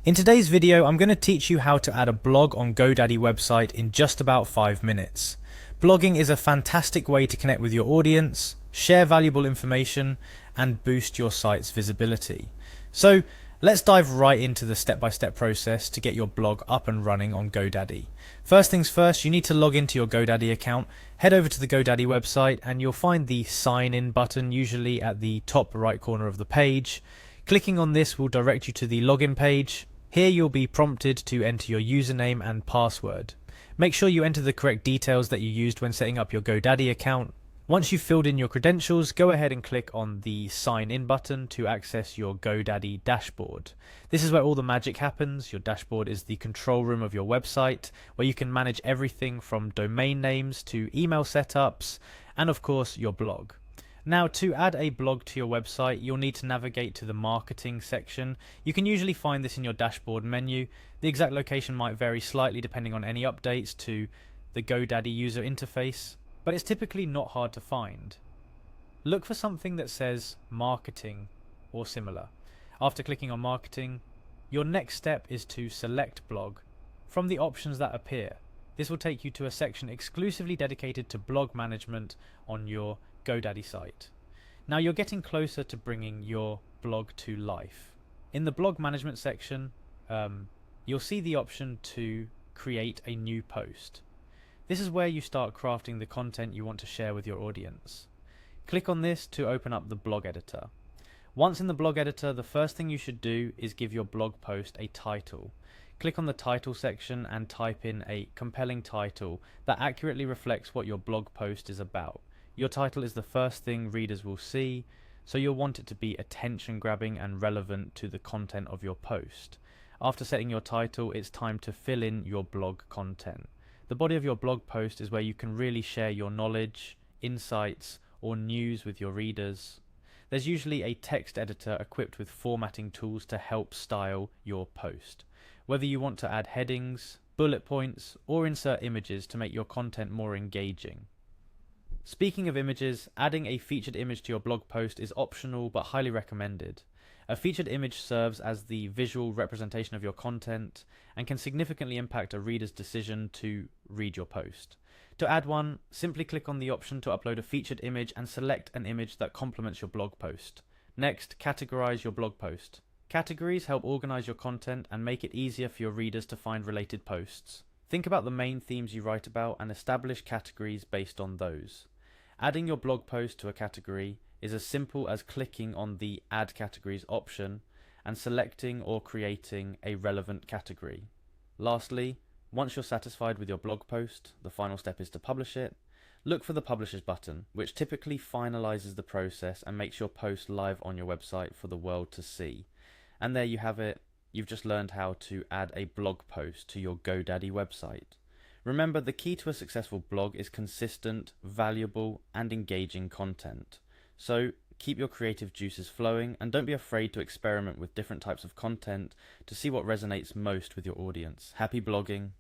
In today's video, I'm going to teach you how to add a blog on Godaddy website in just about 5 minutes. Blogging is a fantastic way to connect with your audience, share valuable information, and boost your site's visibility. So let's dive right into the step-by-step process to get your blog up and running on Godaddy. First things first, you need to log into your Godaddy account, head over to the Godaddy website, and you'll find the sign in button usually at the top right corner of the page. Clicking on this will direct you to the login page. Here you'll be prompted to enter your username and password. Make sure you enter the correct details that you used when setting up your Godaddy account. Once you've filled in your credentials, go ahead and click on the sign in button to access your Godaddy dashboard. This is where all the magic happens. Your dashboard is the control room of your website, where you can manage everything from domain names to email setups and of course your blog. Now, to add a blog to your website, you'll need to navigate to the marketing section. You can usually find this in your dashboard menu. The exact location might vary slightly depending on any updates to the Godaddy user interface, but it's typically not hard to find. Look for something that says marketing or similar. After clicking on marketing, your next step is to select blog from the options that appear. This will take you to a section exclusively dedicated to blog management on your Godaddy site. Now you're getting closer to bringing your blog to life. In the blog management section, you'll see the option to create a new post. This is where you start crafting the content you want to share with your audience. Click on this to open up the blog editor. Once in the blog editor, the first thing you should do is give your blog post a title. Click on the title section and type in a compelling title that accurately reflects what your blog post is about. Your title is the first thing readers will see, so you'll want it to be attention-grabbing and relevant to the content of your post. After setting your title, it's time to fill in your blog content. The body of your blog post is where you can really share your knowledge, insights, or news with your readers. There's usually a text editor equipped with formatting tools to help style your post. Whether you want to add headings, bullet points, or insert images to make your content more engaging. Speaking of images, adding a featured image to your blog post is optional but highly recommended. A featured image serves as the visual representation of your content and can significantly impact a reader's decision to read your post. To add one, simply click on the option to upload a featured image and select an image that complements your blog post. Next, categorize your blog post. Categories help organize your content and make it easier for your readers to find related posts. Think about the main themes you write about and establish categories based on those. Adding your blog post to a category is as simple as clicking on the Add Categories option and selecting or creating a relevant category. Lastly, once you're satisfied with your blog post, the final step is to publish it. Look for the Publishers button, which typically finalizes the process and makes your post live on your website for the world to see. And there you have it. You've just learned how to add a blog post to your Godaddy website. Remember, the key to a successful blog is consistent, valuable, and engaging content. So keep your creative juices flowing and don't be afraid to experiment with different types of content to see what resonates most with your audience. Happy blogging!